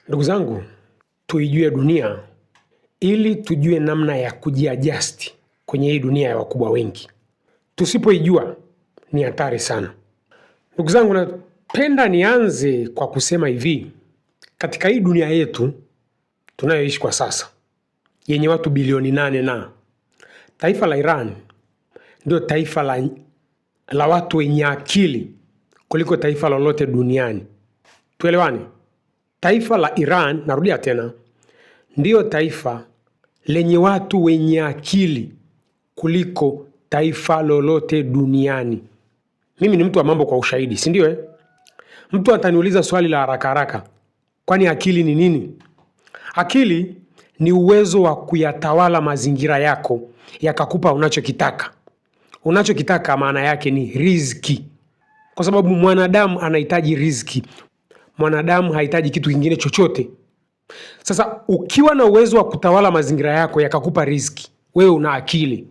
Ndugu zangu, tuijue dunia ili tujue namna ya kujiadjust kwenye hii dunia ya wakubwa wengi. Tusipoijua ni hatari sana. Ndugu zangu, napenda nianze kwa kusema hivi. Katika hii dunia yetu tunayoishi kwa sasa, yenye watu bilioni 8 na taifa la Iran ndio taifa la watu wenye akili kuliko taifa lolote duniani. Tuelewane. Taifa la Iran, narudia tena, ndio taifa lenye watu wenye akili kuliko taifa lolote duniani. Mimi ni mtu wa mambo kwa ushahidi, si ndio? Mtu ataniuliza swali la haraka haraka, kwani akili ni nini? Akili ni uwezo wa kuyatawala mazingira yako yakakupa unachokitaka. Unachokitaka maana yake ni riziki, kwa sababu mwanadamu anahitaji riziki. Mwanadamu hahitaji kitu kingine chochote. Sasa ukiwa na uwezo wa kutawala mazingira yako yakakupa riziki, wewe una akili.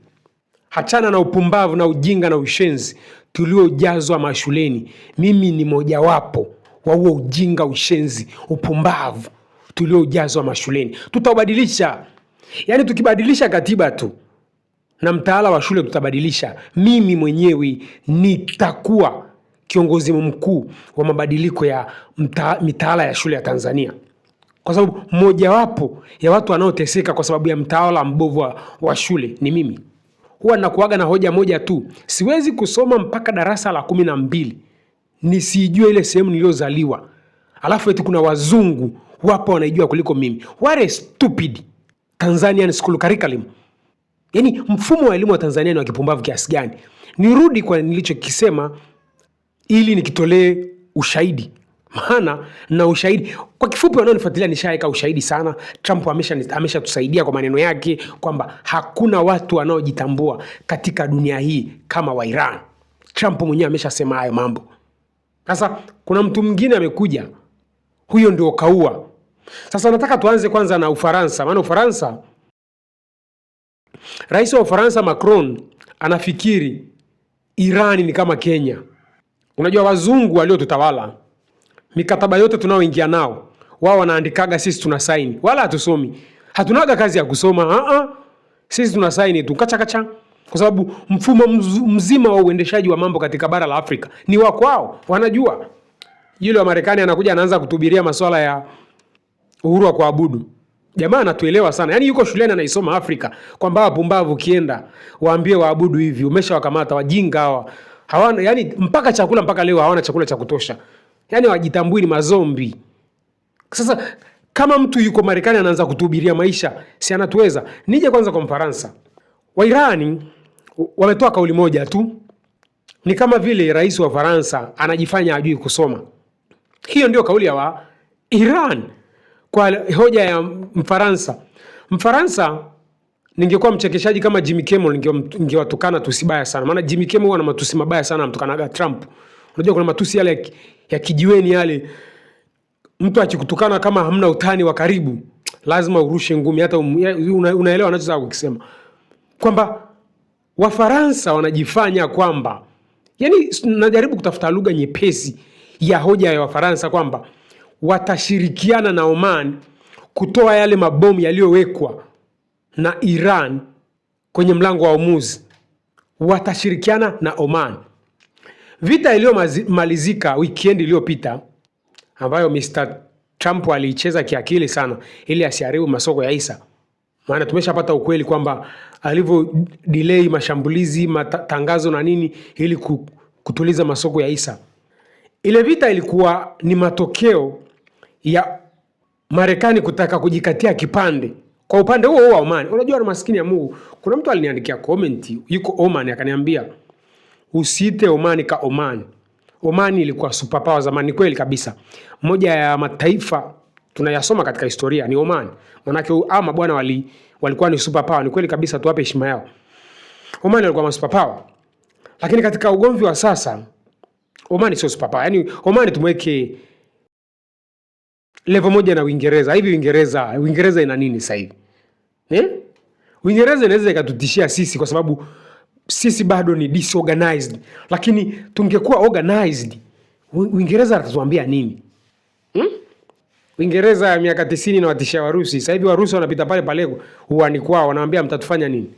Hachana na upumbavu na ujinga na ushenzi tuliojazwa mashuleni. Mimi ni mojawapo wa huo ujinga, ushenzi, upumbavu tuliojazwa mashuleni. Tutabadilisha. Yaani tukibadilisha katiba tu na mtaala wa shule tutabadilisha. Mimi mwenyewe nitakuwa kiongozi mkuu wa mabadiliko ya mitaala ya shule ya Tanzania. Kwa sababu mojawapo ya watu wanaoteseka kwa sababu ya mtaala mbovu wa shule ni mimi. Huwa nakuaga na hoja moja tu. Siwezi kusoma mpaka darasa la 12 nisijue ile sehemu niliyozaliwa. Alafu eti kuna wazungu wapo wanaijua kuliko mimi. What a stupid Tanzanian school curriculum. Yaani mfumo wa elimu wa Tanzania ni wa kipumbavu kiasi gani? Nirudi kwa nilichokisema ili nikitolee ushahidi. Maana na ushahidi, kwa kifupi wanaonifuatilia nishaeka ushahidi sana. Trump ameshatusaidia kwa maneno yake kwamba hakuna watu wanaojitambua katika dunia hii kama wa Iran. Trump mwenyewe ameshasema hayo mambo. Sasa kuna mtu mwingine amekuja, huyo ndio kaua. Sasa nataka tuanze kwanza na Ufaransa. Maana Ufaransa, Rais wa Ufaransa Macron anafikiri Iran ni kama Kenya. Unajua wazungu waliotutawala, mikataba yote tunaoingia nao, wao wanaandikaga, sisi tunasaini. Wala hatusomi. Hatunaga kazi ya kusoma. Sisi tunasaini tu kacha. Kwa sababu mfumo mzima wa uendeshaji wa mambo katika bara la Afrika ni wa kwao, wanajua. Yule wa Marekani anakuja anaanza kutubiria masuala ya uhuru wa kuabudu. Jamaa anatuelewa sana. Yaani yuko shuleni anaisoma Afrika kwamba wapumbavu kienda waambie waabudu hivi, umeshawakamata wajinga hawa. Hawana, yani mpaka chakula mpaka leo hawana chakula cha kutosha. Yaani wajitambui ni mazombi. Sasa kama mtu yuko Marekani anaanza kutuhubiria maisha, si anatuweza? Nije kwanza kwa Mfaransa. Wairani wametoa kauli moja tu. Ni kama vile rais wa Faransa anajifanya hajui kusoma. Hiyo ndio kauli ya wa Iran kwa hoja ya Mfaransa. Mfaransa, ningekuwa mchekeshaji kama Jimmy Kimmel ningewatukana tusibaya sana. Maana Jimmy Kimmel huwa na matusi mabaya sana, anamtukanaga Trump. Unajua kuna matusi yale ya kijiweni yale, mtu akikutukana kama hamna utani wa karibu lazima urushe ngumi. Hata unaelewa anachotaka kukisema, kwamba Wafaransa wanajifanya kwamba, yani najaribu kutafuta lugha nyepesi ya hoja ya Wafaransa kwamba watashirikiana na Oman kutoa yale mabomu yaliyowekwa na Iran kwenye mlango wa Hormuz. Watashirikiana na Oman. Vita iliyomalizika weekend iliyopita, ambayo Mr. Trump aliicheza kiakili sana ili asiharibu masoko ya hisa. Maana tumeshapata ukweli kwamba alivyo delay mashambulizi, matangazo na nini ili kutuliza masoko ya hisa. Ile vita ilikuwa ni matokeo ya Marekani kutaka kujikatia kipande kwa upande huo wa Oman. Unajua na maskini ya Mungu, kuna mtu aliniandikia comment yuko Oman akaniambia usiite Oman ka Oman. Oman ilikuwa superpower zamani. Kweli kabisa. Moja ya mataifa tunayasoma katika historia ni Oman. Manake ama bwana walikuwa ni superpower. Ni kweli kabisa, tuwape heshima yao. Oman ilikuwa superpower. Lakini katika ugomvi wa sasa Oman sio superpower. Yaani Oman tumweke level moja na Uingereza. Hivi Uingereza ina nini sasa hivi? Uingereza inaweza ikatutishia sisi kwa sababu sisi bado ni disorganized. Lakini tungekuwa organized, Uingereza atatuambia nini? Uingereza ya miaka 90 na watishia Warusi. Sasa hivi Warusi wanapita pale pale uani kwao, wanawaambia mtatufanya nini?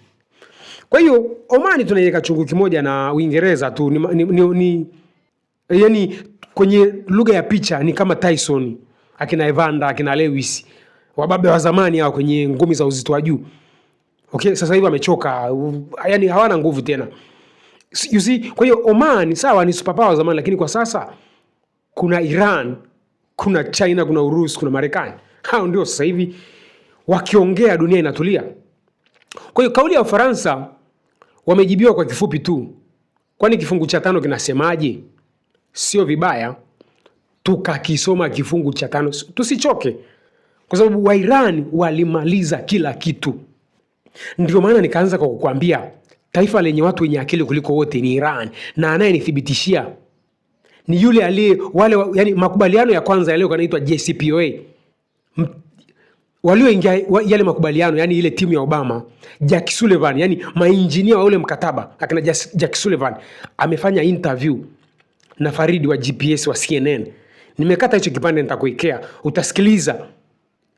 Kwa hiyo Omani tunaiweka chungu kimoja na Uingereza tu yani kwenye lugha ya picha ni kama Tyson, akina Evander, akina Lewis, wababe wa zamani hao kwenye ngumi za uzito wa juu. Okay, sasa hivi wamechoka, yani hawana nguvu tena. You see, kwa hiyo Oman sawa ni superpower zamani, lakini kwa sasa kuna Iran, kuna China, kuna Urusi, kuna Marekani. Hao ndio sasa hivi wakiongea dunia inatulia. Kwa hiyo kauli ya Ufaransa wamejibiwa kwa kifupi tu. Kwani kifungu cha 5 kinasemaje? Sio vibaya tukakisoma kifungu cha 5, tusichoke. Kwa sababu wa Iran walimaliza kila kitu. Ndio maana nikaanza kwa kukwambia taifa lenye watu wenye akili kuliko wote ni Iran, na anayenithibitishia ni yule yani makubaliano ya kwanza yale yanaitwa JCPOA. Walioingia yale makubaliano, yani ile timu ya Obama, Jack Sullivan, yani mainjinia wa ule mkataba, akina Jack Sullivan amefanya interview na Faridi wa GPS wa CNN. Nimekata hicho kipande nitakuwekea, utasikiliza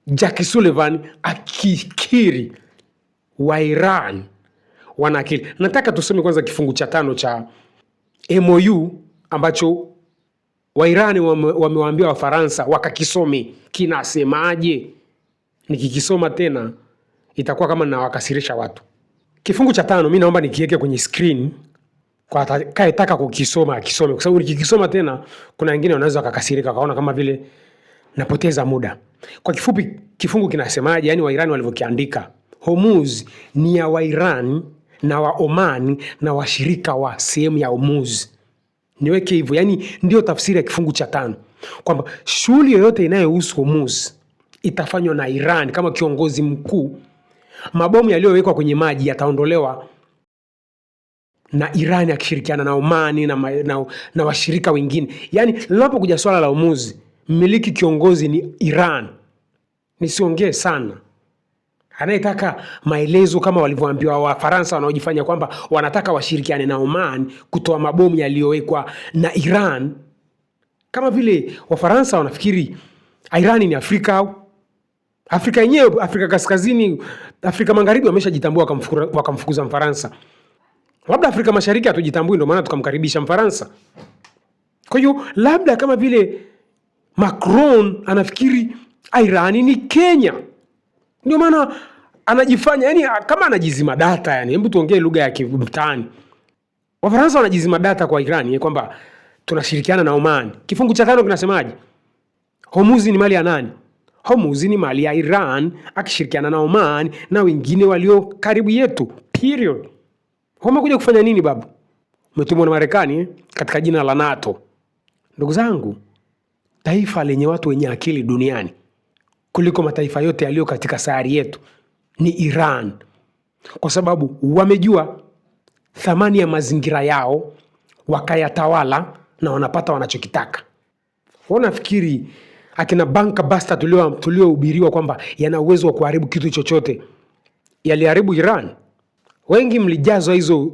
Jack Sullivan akikiri wa Iran wana akili. Nataka tusome kwanza kifungu cha 5 cha MOU ambacho wa Iran wamewaambia wa Faransa wakakisome. Kinasemaje? Nikikisoma tena itakuwa kama nawakasirisha watu. Kifungu cha 5 mimi naomba nikiweke kwenye screen kwa atakayetaka kukisoma akisome, kwa sababu nikikisoma tena kuna wengine wanaweza wakakasirika kaona kama vile napoteza muda. Kwa kifupi kifungu kinasemaje, yani wa Iran walivyokiandika: Hormuz ni ya wa Iran na wa Oman na washirika wa sehemu ya Hormuz. Niweke hivyo, yani ndio tafsiri ya kifungu cha 5, kwamba shughuli yoyote inayohusu Hormuz itafanywa na Iran kama kiongozi mkuu. Mabomu yaliyowekwa kwenye maji yataondolewa na Iran akishirikiana na Oman na washirika wengine. Yani linapokuja swala la Hormuz, mmiliki kiongozi ni Iran. Nisiongee sana. Anayetaka maelezo kama walivyoambiwa wa Faransa wanaojifanya kwamba wanataka washirikiane na Oman kutoa mabomu yaliyowekwa na Iran, kama vile Wafaransa wanafikiri Iran ni Afrika au Afrika yenyewe, Afrika Kaskazini, Afrika Magharibi wameshajitambua wakamfukuza Mfaransa. Labda Afrika Mashariki hatujitambui ndio maana tukamkaribisha Mfaransa. Kwa hiyo labda kama vile Macron anafikiri Iran ni Kenya, ndio maana anajifanya yani kama anajizima data. Yani hebu tuongee lugha ya kimtaani. Wafaransa wanajizima data kwa Iran kwamba tunashirikiana na Oman. Kifungu cha 5 kinasemaje? Hormuz ni mali ya nani? Hormuz ni mali ya Iran akishirikiana na Oman na wengine walio karibu yetu. Period. Wamekuja kufanya nini babu? Umetumwa na Marekani katika jina la NATO. Ndugu zangu, taifa lenye watu wenye akili duniani kuliko mataifa yote yaliyo katika sayari yetu ni Iran, kwa sababu wamejua thamani ya mazingira yao, wakayatawala na wanapata wanachokitaka. Wanafikiri akina banka basta tuliohubiriwa kwamba yana uwezo wa kuharibu kitu chochote yaliharibu Iran? Wengi mlijazwa hizo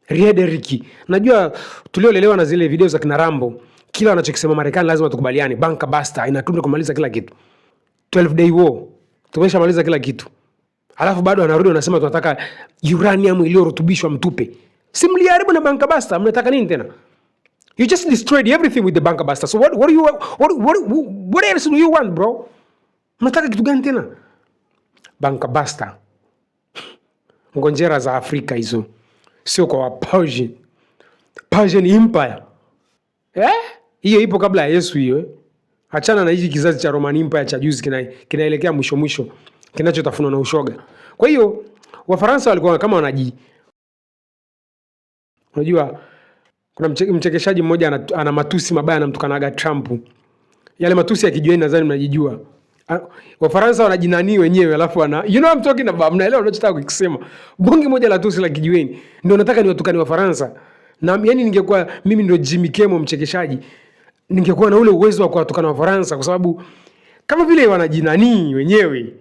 rhetoric. Najua tuliolelewa na zile video za kina Rambo, kila wanachokisema Marekani lazima tukubaliane. Banka basta inatumika kumaliza kila kitu. 12 day war tumeshamaliza kila kitu, alafu bado anarudi anasema tunataka uranium iliyorutubishwa mtupe. Si mliharibu na banka basta, mnataka nini tena? You just destroyed everything with the banka basta. So what else do you want, bro? Mnataka kitu gani tena? Banka basta ngonjera za Afrika hizo, sio kwa Persian Empire. Hiyo ipo kabla ya Yesu hiyo. Achana na hiki kizazi cha Roman Empire cha juzi kinaelekea mwisho kinachotafunwa na ushoga. Kwa hiyo Wafaransa walikuwa kama unajua kuna mchekeshaji mmoja ana matusi mabaya, anamtukanaga Trump. Yale matusi ya kijiweni nadhani mnajijua. Wafaransa wanajinani wenyewe alafu you know I'm talking about, mnaelewa ninachotaka kusema. Bonge moja la tusi la kijiweni ndio nataka niwatukane Wafaransa. Na yani ningekuwa mimi ndio Jimmy Kemo mchekeshaji, ningekuwa na ule uwezo wa kuwatukana Wafaransa, kwa sababu kama vile wanajinani wenyewe,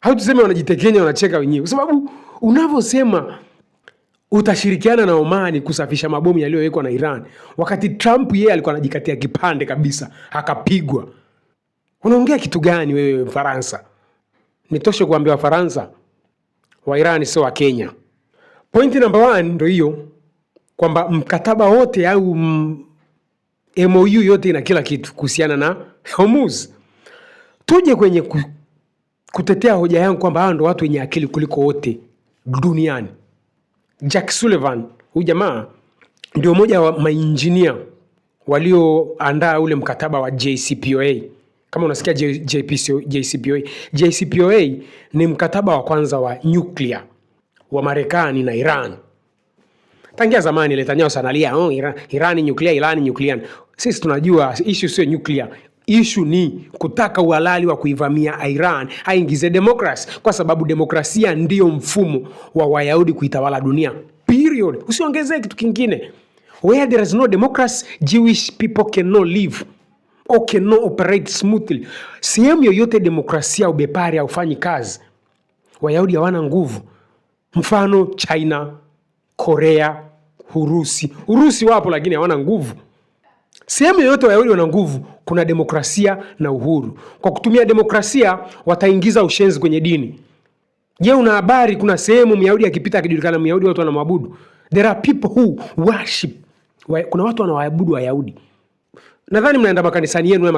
au tuseme wanajitekenya, wanacheka wenyewe. Kwa sababu unavyosema utashirikiana na Oman kusafisha mabomu yaliyowekwa na Iran, wakati Trump yeye alikuwa anajikatia kipande kabisa akapigwa. Unaongea kitu gani wewe Mfaransa? Nitoshe kuambia Wafaransa wa Iran sio wa Kenya. Point number 1 ndio hiyo, kwamba mkataba wote au MOU yote ina kila kitu kuhusiana na Hormuz. Tuje kwenye kutetea hoja yangu kwamba hao ndio watu wenye akili kuliko wote duniani. Jack Sullivan, huyu jamaa ndio mmoja wa mainjinia walioandaa ule mkataba wa JCPOA. Kama unasikia JCPOA, JCPOA ni mkataba wa kwanza wa nuclear wa Marekani na Iran. Tangia zamani Netanyahu sanalia, Iran nuclear. Sisi tunajua issue sio nuclear. Issue ni kutaka uhalali wa kuivamia Iran aingize democracy, kwa sababu demokrasia ndio mfumo wa Wayahudi kuitawala dunia. Period. Usiongezee kitu kingine. Where there is no democracy, Jewish people cannot live or cannot operate smoothly. Sehemu yoyote demokrasia ubepari haufanyi kazi, Wayahudi hawana nguvu. Mfano China, Korea, Urusi wapo lakini hawana nguvu. Sehemu yoyote Wayahudi wana nguvu, kuna demokrasia na uhuru. Kwa kutumia demokrasia wataingiza ushenzi kwenye dini. Je, una habari kuna sehemu Myahudi akipita akijulikana Myahudi watu wanamwabudu? There are people who worship. Kuna watu wanawaabudu Wayahudi. Nadhani mnaenda makanisani yenu,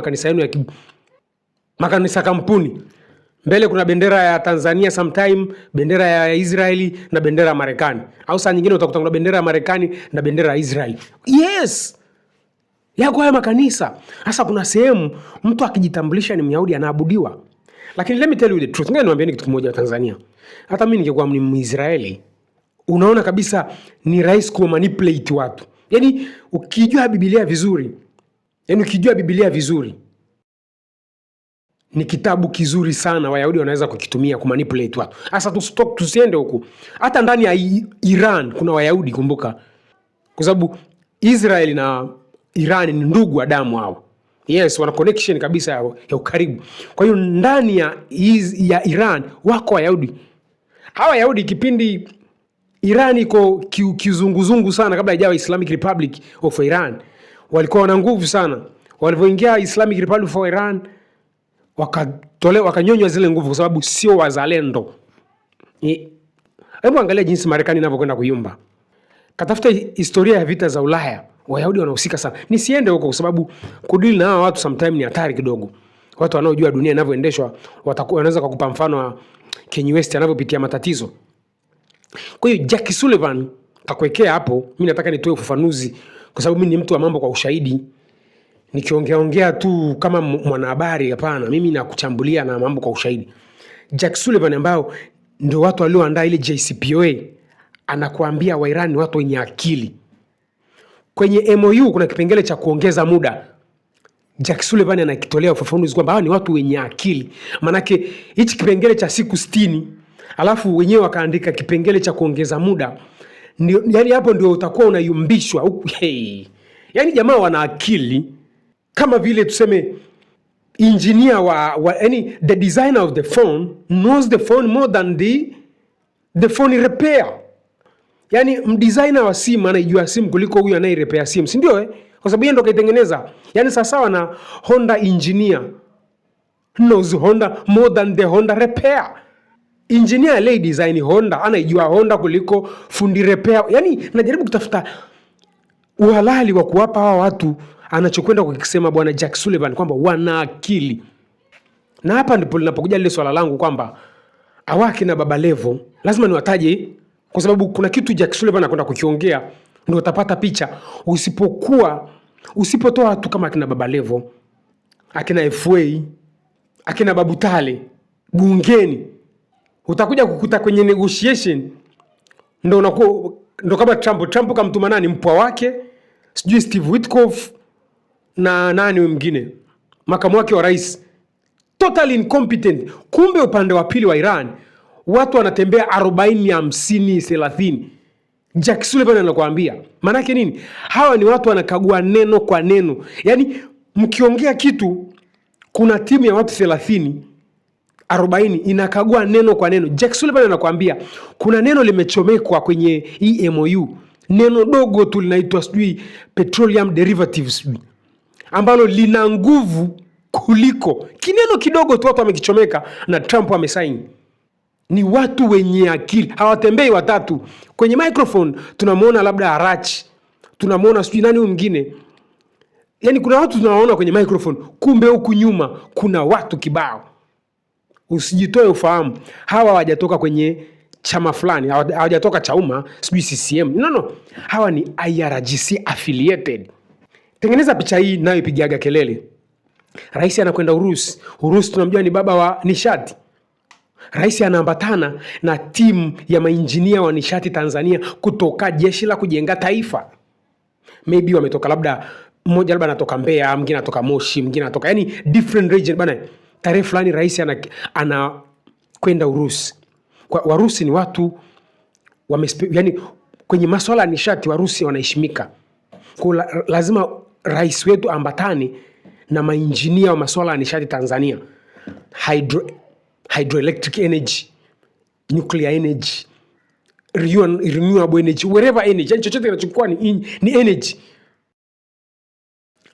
makanisa kampuni. Mbele kuna bendera ya Tanzania sometime, bendera ya Israeli na bendera ya Marekani. Au saa nyingine utakuta kuna bendera ya Marekani na bendera ya Israeli. Yes! Yako haya makanisa. Sasa kuna sehemu mtu akijitambulisha ni Myahudi anaabudiwa. Lakini let me tell you the truth. Ngoja niwaambie kitu kimoja wa Tanzania. Hata mimi ningekuwa ni Mwisraeli, unaona kabisa ni rahisi ku manipulate watu. Yaani ukijua Biblia vizuri, ni kitabu kizuri sana Wayahudi wanaweza kukitumia ku manipulate watu. Sasa tusiende huku. Hata ndani ya Iran kuna Wayahudi, kumbuka. Kwa sababu Israeli na Iran ni ndugu wa damu hao. Yes, wana connection kabisa ya ukaribu. Kwa hiyo ndani ya Iran wako Wayahudi. Hawa Wayahudi kipindi Iran iko kizunguzungu sana kabla haijawa Islamic Republic of Iran, walikuwa wana nguvu sana. Walipoingia Islamic Republic of Iran wakanyonywa zile nguvu kwa sababu sio wazalendo. Hebu angalia jinsi Marekani inavyokwenda kuyumba. Katafuta historia ya vita za Ulaya, Wayahudi wanahusika sana. Nisiende huko kwa sababu kudili na hawa watu sometime ni hatari kidogo. Watu wanaojua dunia inavyoendeshwa wanaweza kukupa mfano wa Kanye West anavyopitia matatizo. Kwa hiyo Jack Sullivan takuwekea hapo, mimi nataka nitoe ufafanuzi kwa sababu mimi ni mtu wa mambo kwa ushahidi. Nikiongea tu kama mwanahabari, hapana, mimi nakuchambulia na mambo kwa ushahidi. Jack Sullivan ambao ndio watu walioandaa ile JCPOA anakuambia Wairani watu wenye akili. Kwenye MOU kuna kipengele cha kuongeza muda. Jack Sullivan anakitolea ufafanuzi kwamba hao ni watu wenye akili. Manake hichi kipengele cha siku 60 alafu wenyewe wakaandika kipengele cha kuongeza muda. Yaani hapo ndio utakuwa unayumbishwa. Hey. Yaani jamaa wana akili kama vile tuseme engineer yani the designer of the phone knows the phone more than the phone repair. Yaani mdesigner wa simu anaijua simu kuliko huyu anayerepair simu, si ndio Kwa sababu yeye ndo kaitengeneza. Yaani sawa na Honda engineer knows Honda more than the Honda repair. Engineer aliyei design Honda anaijua Honda kuliko fundi repair. Yaani najaribu kutafuta uhalali wa kuwapa hawa watu anachokwenda kukisema bwana Jack Sullivan kwamba wana akili. Na hapa ndipo linapokuja lile swala langu kwamba awaki na Baba Levo lazima niwataje kwa sababu kuna kitu Jack Sullivan anakwenda kukiongea ndio utapata picha. Usipotoa watu kama akina Baba Levo, akina FA, akina Babu Tale bungeni, utakuja kukuta kwenye negotiation ndo kama Trump kamtuma nani mpwa wake, sijui Steve Witkoff na nani mwingine makamu wake wa rais, totally incompetent. Kumbe upande wa pili wa Iran watu wanatembea 40 50 30. Jack Sullivan anakuambia maana yake nini? Hawa ni watu wanakagua neno kwa neno. Yaani mkiongea kitu kuna timu ya watu 30 40 inakagua neno kwa neno. Jack Sullivan anakuambia kuna neno limechomekwa kwenye MOU, neno dogo tu linaitwa sijui petroleum derivatives, ambalo lina nguvu kuliko kineno kidogo tu watu wamekichomeka na Trump amesaini. Ni watu wenye akili, hawatembei watatu. Kwenye microphone tunamwona labda Arachi, tunamwona sijui nani mwingine. Yaani kuna watu tunawaona kwenye microphone, kumbe huku nyuma kuna watu kibao. Usijitoe ufahamu. Hawa hawajatoka kwenye chama fulani, hawajatoka Chauma, sijui CCM. No. Hawa ni IRGC affiliated. Tengeneza picha hii nayo ipigiaga kelele. Rais anakwenda Urusi. Urusi tunamjua ni baba wa nishati. Rais anaambatana na timu ya mainjinia wa nishati Tanzania kutoka Jeshi la Kujenga Taifa. Maybe wametoka labda, mmoja labda anatoka Mbeya, mwingine anatoka Moshi, mwingine anatoka yani different region bana. Tarehe fulani rais anakwenda Urusi. Warusi ni watu yani kwenye masuala ya nishati Warusi wanaheshimika. Kwa lazima rais wetu ambatane na mainjinia wa masuala ya nishati Tanzania. Hydroelectric energy, nuclear energy, renewable energy, whatever energy, yani chochote kinachokuwa ni energy.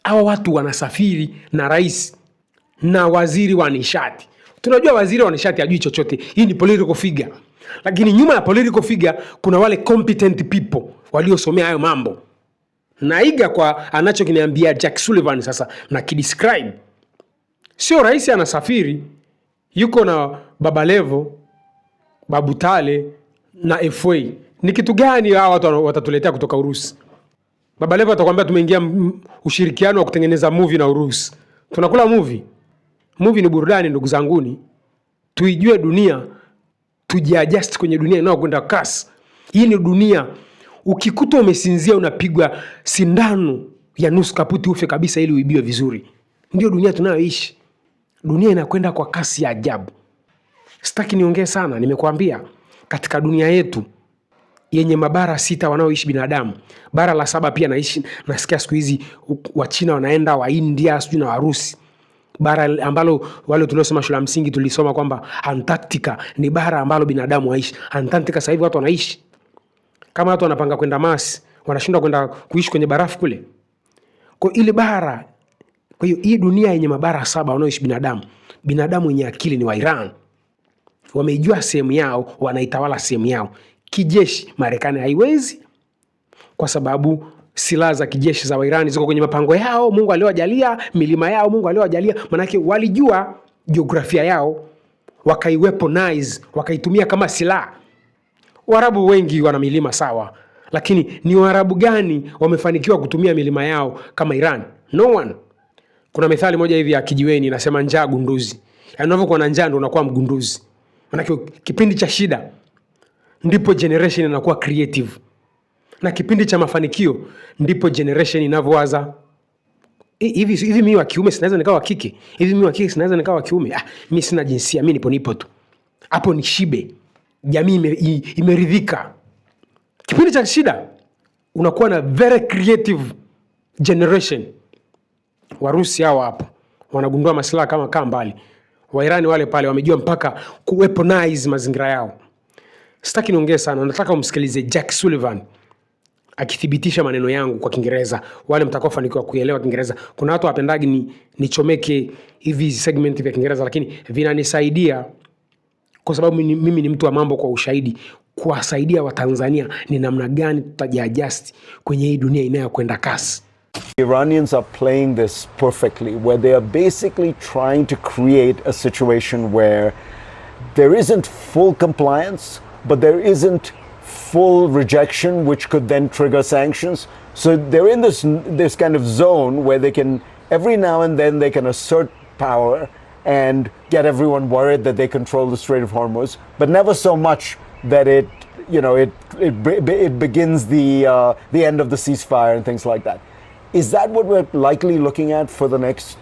Hawa watu wanasafiri na rais na waziri wa nishati. Tunajua waziri wa nishati hajui chochote. Hii ni political figure. Lakini nyuma ya political figure kuna wale competent people waliosomea hayo mambo. Naiga kwa anachokiniambia Jack Sullivan sasa na kidescribe. Sio rais anasafiri yuko na Baba Levo, Babu Tale na FA. Ni kitu gani hawa watu watatuletea kutoka Urusi? Baba Levo atakwambia tumeingia ushirikiano wa kutengeneza movie na Urusi. Tunakula movie. Movie ni burudani ndugu zanguni. Tuijue dunia, tujiadjust kwenye dunia inayokwenda kasi. Hii ni dunia. Ukikuta umesinzia unapigwa sindano ya nusu kaputi ufe kabisa ili uibiwe vizuri. Ndio dunia tunayoishi. Dunia inakwenda kwa kasi ya ajabu. Sitaki niongee sana, nimekuambia katika dunia yetu yenye mabara 6 wanaoishi binadamu. Bara la 7 pia nasikia siku hizi wa China wanaenda, wa India, sijui na Warusi. Bara ambalo wale tuliosoma shule ya msingi tulisoma kwamba Antarctica ni bara ambalo binadamu waishi. Antarctica sasa hivi watu wanaishi. Kama watu wanapanga kwenda Mars, wanashindwa kwenda kuishi kwenye barafu kule. Kwa ile bara, kwa hiyo hii dunia yenye mabara 7 wanaoishi binadamu. Binadamu wenye akili ni wa Iran. Wameijua sehemu yao, wanaitawala sehemu yao. Kijeshi Marekani haiwezi kwa sababu silaha za kijeshi za Irani ziko kwenye mapango yao, Mungu aliowajalia, milima yao Mungu aliowajalia, manake walijua jiografia yao, wakaiweaponize, wakaitumia kama silaha. Waarabu wengi wana milima sawa, lakini ni Waarabu gani wamefanikiwa kutumia milima yao kama Iran? No one. Kuna methali moja hivi ya kijiweni inasema njaa gunduzi. Yaani unapokuwa na njaa ndio unakuwa mgunduzi. Manake kipindi cha shida ndipo generation inakuwa creative. Na kipindi cha mafanikio ndipo generation inavyowaza hivi mimi wa kiume sinaweza nikawa wa kike, hivi mimi wa kike sinaweza nikawa wa kiume. Mimi sina jinsia, mimi nipo tu. Hapo ni shibe. Jamii imeridhika. Kipindi cha shida unakuwa na very creative generation. Warusi hao hapo wanagundua masuala kama mbali. Wairani wale pale wamejua mpaka kuweaponize mazingira yao. Sitaki niongee sana, nataka umsikilize Jack Sullivan akithibitisha maneno yangu kwa Kiingereza. Wale mtakofanikiwa kuelewa Kiingereza. Kuna watu wapendagi nichomeke hivi segment vya Kiingereza, lakini vinanisaidia kwa sababu mimi ni mtu wa mambo kwa ushahidi, kuwasaidia Watanzania ni namna gani tutajiadjust kwenye hii dunia inayokwenda kasi. Iranians are playing this perfectly, where they are basically trying to create a situation where there isn't full compliance, but there isn't full rejection, which could then trigger sanctions. So they're in this kind of zone where they can, every now and then they can assert power and get everyone worried that they control the Strait of Hormuz, but never so much that it begins the end of the ceasefire and things like that. Is that what we're likely looking at for the next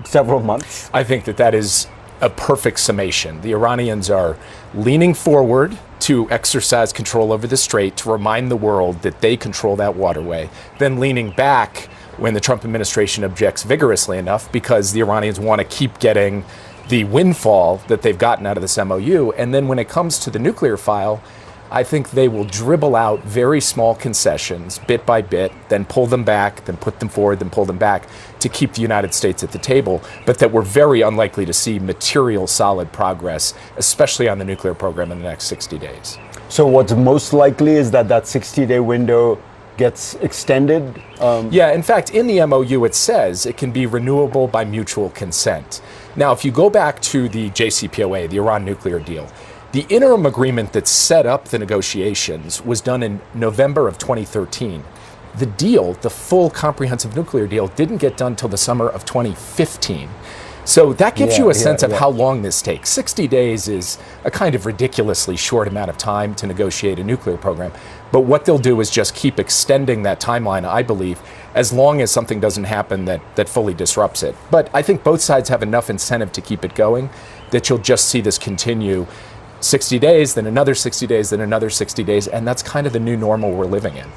several months? I think that is a perfect summation. The Iranians are leaning forward to exercise control over the strait, to remind the world that they control that waterway, then leaning back when the Trump administration objects vigorously enough, because the Iranians want to keep getting the windfall that they've gotten out of this MOU. And then when it comes to the nuclear file, I think they will dribble out very small concessions bit by bit, then pull them back, then put them forward, then pull them back to keep the United States at the table, but that we're very unlikely to see material solid progress, especially on the nuclear program in the next 60 days. So what's most likely is that 60-day window gets extended? Yeah, in fact, in the MOU it says it can be renewable by mutual consent. Now, if you go back to the JCPOA, the Iran nuclear deal, the interim agreement that set up the negotiations was done in November of 2013. The deal, the full comprehensive nuclear deal, didn't get done till the summer of 2015. So that gives you a sense of how long this takes. 60 days is a kind of ridiculously short amount of time to negotiate a nuclear program. But what they'll do is just keep extending that timeline, I believe, as long as something doesn't happen that fully disrupts it. But I think both sides have enough incentive to keep it going that you'll just see this continue 60 days, then another 60 days, then another 60 days, and that's kind of the new normal we're living in.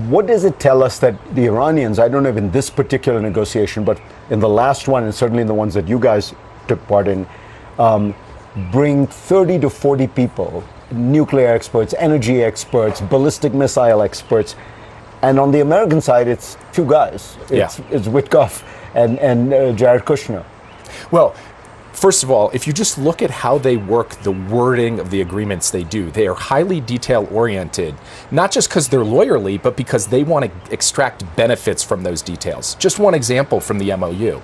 What does it tell us that the Iranians, I don't know if in this particular negotiation, but in the last one, and certainly in the ones that you guys took part in, bring 30 to 40 people, nuclear experts, energy experts, ballistic missile experts, and on the American side, it's two guys. It's Witkoff and Jared Kushner. Well, first of all, if you just look at how they work the wording of the agreements they do, they are highly detail-oriented, not just because they're lawyerly, but because they want to extract benefits from those details. Just one example from the MOU.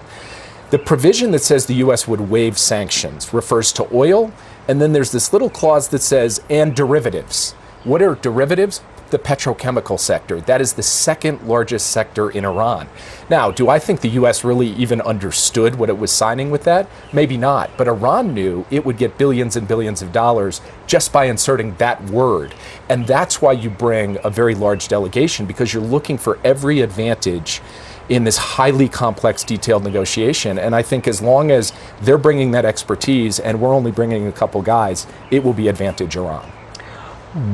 The provision that says the U.S. would waive sanctions refers to oil, and then there's this little clause that says, and derivatives. What are derivatives? The petrochemical sector. That is the second largest sector in Iran. Now, do I think the U.S. really even understood what it was signing with that? Maybe not. But Iran knew it would get billions and billions of dollars just by inserting that word. And that's why you bring a very large delegation, because you're looking for every advantage in this highly complex, detailed negotiation. And I think as long as they're bringing that expertise and we're only bringing a couple guys, it will be advantage Iran.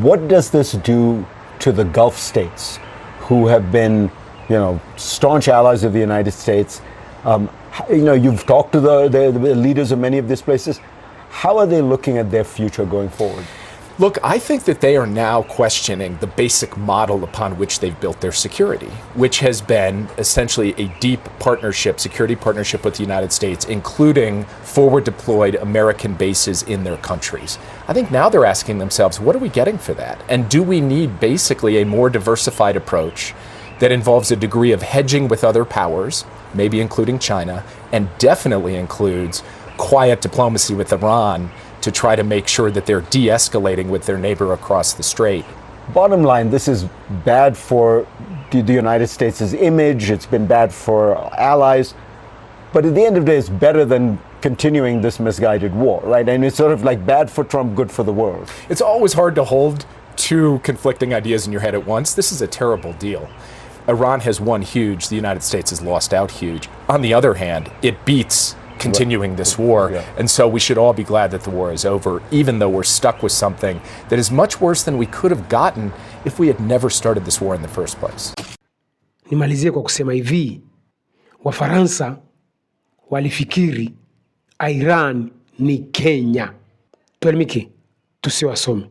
What does this do to the Gulf states, who have been, staunch allies of the United States? You've talked to the leaders of many of these places. How are they looking at their future going forward? Look, I think that they are now questioning the basic model upon which they've built their security, which has been essentially a deep partnership, security partnership with the United States, including forward deployed American bases in their countries. I think now they're asking themselves, what are we getting for that? And do we need basically a more diversified approach that involves a degree of hedging with other powers, maybe including China, and definitely includes quiet diplomacy with Iran to try to make sure that they're de-escalating with their neighbor across the strait? Bottom line, this is bad for the United States' image. It's been bad for allies. But at the end of the day, it's better than continuing this misguided war, right? And it's sort of like bad for Trump, good for the world. It's always hard to hold two conflicting ideas in your head at once. This is a terrible deal. Iran has won huge. The United States has lost out huge. On the other hand, it beats continuing this war. And so we should all be glad that the war is over, even though we're stuck with something that is much worse than we could have gotten if we had never started this war in the first place. Nimalizie kwa kusema hivi, Wafaransa walifikiri Iran ni Kenya. Tuelimike, tusiwasome.